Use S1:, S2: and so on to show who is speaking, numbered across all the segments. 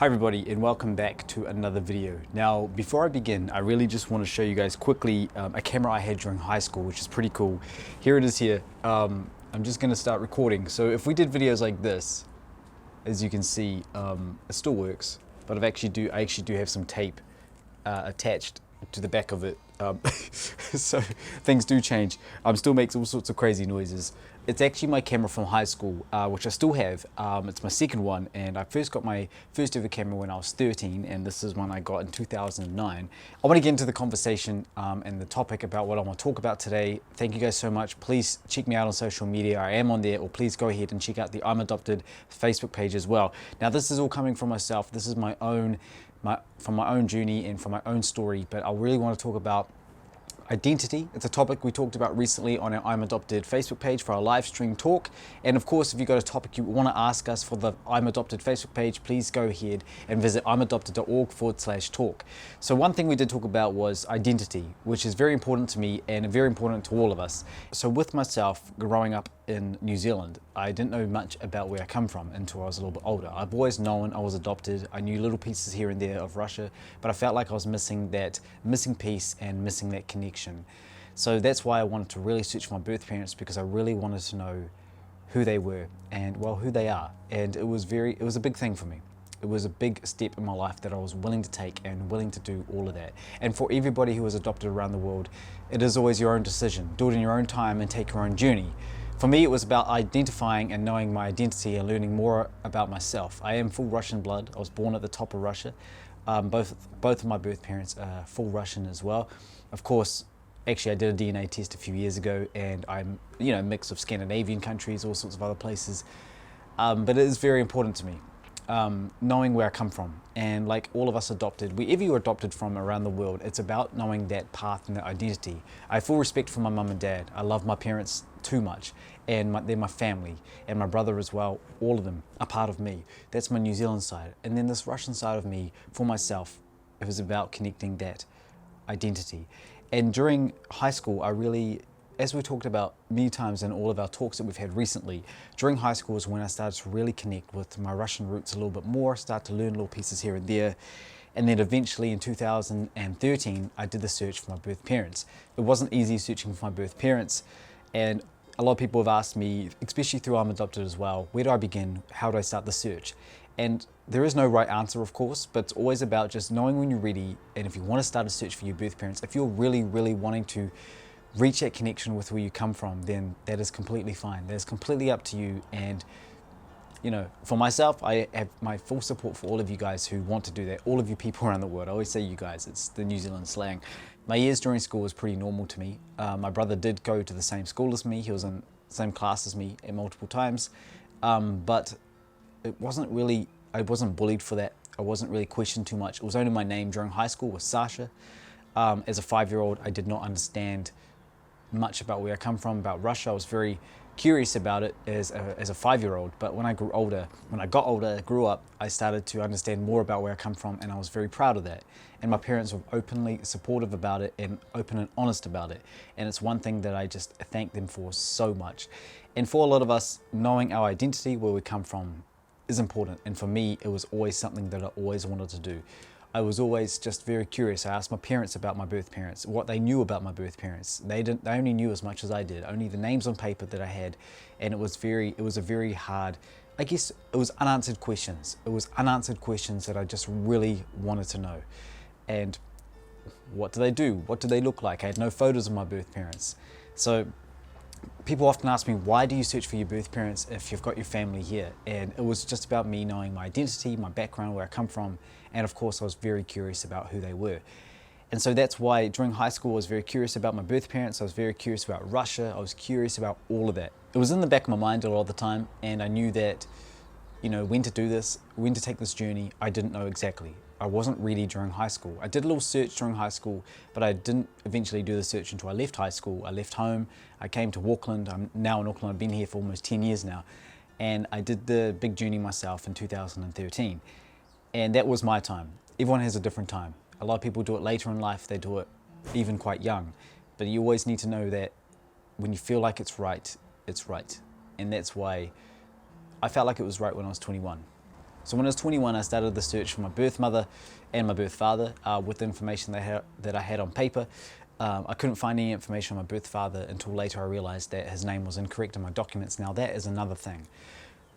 S1: Hi everybody and welcome back to another video. Now before I begin, I really just want to show you guys quickly a camera I had during high school, which is pretty cool. Here it is here. I'm just going to start recording. So if we did videos like this, as you can see, it still works, but I actually do have some tape attached to the back of it. So things do change. Still makes all sorts of crazy noises. It's actually my camera from high school, which I still have. It's my second one, and I first got my first ever camera when I was 13, and this is one I got in 2009. I want to get into the conversation and the topic about what I want to talk about today. Thank you guys so much. Please check me out on social media. I am on there, or please go ahead and check out the I'm Adopted Facebook page as well. Now this is all coming from myself. This is my own from my own journey and from my own story, but I really want to talk about identity. It's a topic we talked about recently on our I'm Adopted Facebook page for our live stream talk. And of course, if you've got a topic you want to ask us for the I'm Adopted Facebook page, please go ahead and visit imadopted.org/talk. So one thing we did talk about was identity, which is very important to me and very important to all of us. So with myself growing up in New Zealand, I didn't know much about where I come from until I was a little bit older. I've always known I was adopted. I knew little pieces here and there of Russia, but I felt like I was missing that missing piece and missing that connection. So that's why I wanted to really search for my birth parents, because I really wanted to know who they were and, well, who they are. And it was a big thing for me. It was a big step in my life that I was willing to take and willing to do all of that. And for everybody who is adopted around the world, it is always your own decision. Do it in your own time and take your own journey. For me, it was about identifying and knowing my identity and learning more about myself. I am full Russian blood. I was born at the top of Russia. Both of my birth parents are full Russian as well. Of course, actually I did a DNA test a few years ago, and I'm, a mix of Scandinavian countries, all sorts of other places. But it is very important to me, knowing where I come from. And like all of us adopted, wherever you're adopted from around the world, it's about knowing that path and that identity. I have full respect for my mum and dad. I love my parents too much, and they're my family, and my brother as well. All of them are part of me. That's my New Zealand side. And then this Russian side of me, for myself, it was about connecting that identity. And during high school, I really, as we talked about many times in all of our talks that we've had recently, during high school is when I started to really connect with my Russian roots a little bit more, start to learn little pieces here and there. And then eventually in 2013, I did the search for my birth parents. It wasn't easy searching for my birth parents, and a lot of people have asked me, especially through I'm Adopted as well, where do I begin? How do I start the search? And there is no right answer, of course, but it's always about just knowing when you're ready. And if you want to start a search for your birth parents, if you're really, really wanting to reach that connection with where you come from, then that is completely fine. That is completely up to you. And, for myself, I have my full support for all of you guys who want to do that. All of you people around the world. I always say you guys, it's the New Zealand slang. My years during school was pretty normal to me. My brother did go to the same school as me. He was in the same class as me multiple times. But it wasn't really, I wasn't bullied for that. I wasn't really questioned too much. It was only my name during high school was Sasha. As a 5-year-old, I did not understand much about where I come from, about Russia. I was very curious about it as a 5-year-old, but when I got older, grew up, I started to understand more about where I come from, and I was very proud of that. And my parents were openly supportive about it and open and honest about it. And it's one thing that I just thank them for so much. And for a lot of us, knowing our identity, where we come from, is important. And for me, it was always something that I always wanted to do. I was always just very curious. I asked my parents about my birth parents, what they knew about my birth parents. They only knew as much as I did, only the names on paper that I had. And it was a very hard, I guess it was unanswered questions. It was unanswered questions that I just really wanted to know. And what do they do? What do they look like? I had no photos of my birth parents. So people often ask me, why do you search for your birth parents if you've got your family here? And it was just about me knowing my identity, my background, where I come from. And of course, I was very curious about who they were. And so that's why during high school, I was very curious about my birth parents. I was very curious about Russia. I was curious about all of that. It was in the back of my mind a lot of the time. And I knew that, when to do this, when to take this journey, I didn't know exactly. I wasn't ready during high school. I did a little search during high school, but I didn't eventually do the search until I left high school. I left home. I came to Auckland. I'm now in Auckland. I've been here for almost 10 years now. And I did the big journey myself in 2013. And that was my time. Everyone has a different time. A lot of people do it later in life. They do it even quite young. But you always need to know that when you feel like it's right, it's right. And that's why I felt like it was right when I was 21. So when I was 21, I started the search for my birth mother and my birth father with the information that I had on paper. I couldn't find any information on my birth father until later I realized that his name was incorrect in my documents. Now that is another thing.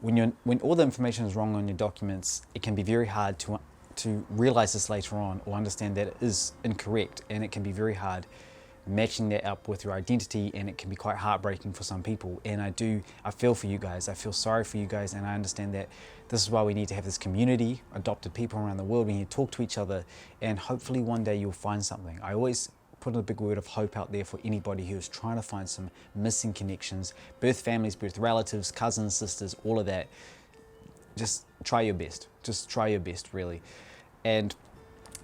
S1: When all the information is wrong on your documents, it can be very hard to realize this later on or understand that it is incorrect, and it can be very hard matching that up with your identity, and it can be quite heartbreaking for some people. And I feel for you guys, I feel sorry for you guys, and I understand that this is why we need to have this community, adopted people around the world. We need to talk to each other, and hopefully one day you'll find something. I always put a big word of hope out there for anybody who is trying to find some missing connections, birth families, birth relatives, cousins, sisters, all of that. Just try your best. Just try your best, really. And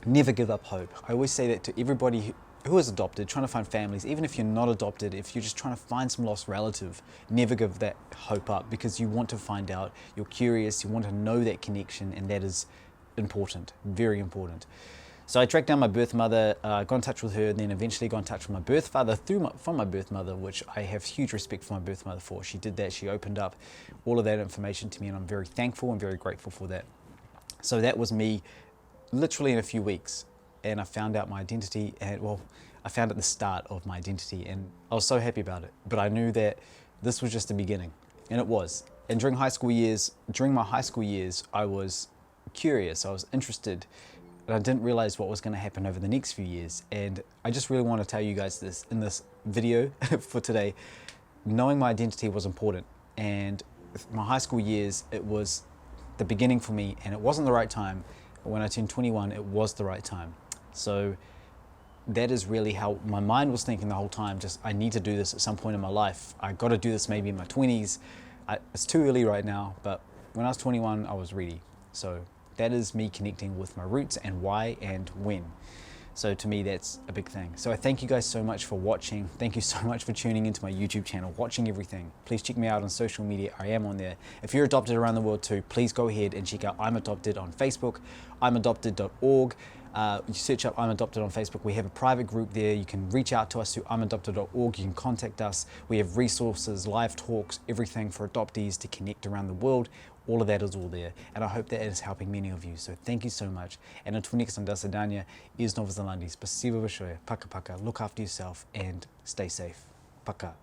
S1: never give up hope. I always say that to everybody who is adopted, trying to find families, even if you're not adopted, if you're just trying to find some lost relative, never give that hope up, because you want to find out, you're curious, you want to know that connection, and that is important, very important. So I tracked down my birth mother, got in touch with her, and then eventually got in touch with my birth father from my birth mother, which I have huge respect for my birth mother for. She did that, she opened up all of that information to me, and I'm very thankful and very grateful for that. So that was me literally in a few weeks. And I found out my identity, and well, I found out the start of my identity, and I was so happy about it. But I knew that this was just the beginning, and it was. And during my high school years, I was curious, I was interested, and I didn't realize what was going to happen over the next few years. And I just really want to tell you guys this in this video for today. Knowing my identity was important, and my high school years, it was the beginning for me, and it wasn't the right time. But when I turned 21, it was the right time. So that is really how my mind was thinking the whole time. Just, I need to do this at some point in my life. I got to do this maybe in my 20s. It's too early right now, but when I was 21, I was ready. So that is me connecting with my roots and why and when. So to me, that's a big thing. So I thank you guys so much for watching. Thank you so much for tuning into my YouTube channel, watching everything. Please check me out on social media. I am on there. If you're adopted around the world too, please go ahead and check out I'm Adopted on Facebook, imadopted.org. You search up I'm Adopted on Facebook. We have a private group there. You can reach out to us through imadopted.org. You can contact us. We have resources, live talks, everything for adoptees to connect around the world. All of that is all there, and I hope that it is helping many of you. So thank you so much. And until next time, da sadania, is Nova Zelandis, Spasibo Bashoya, Paka Paka, look after yourself and stay safe. Paka.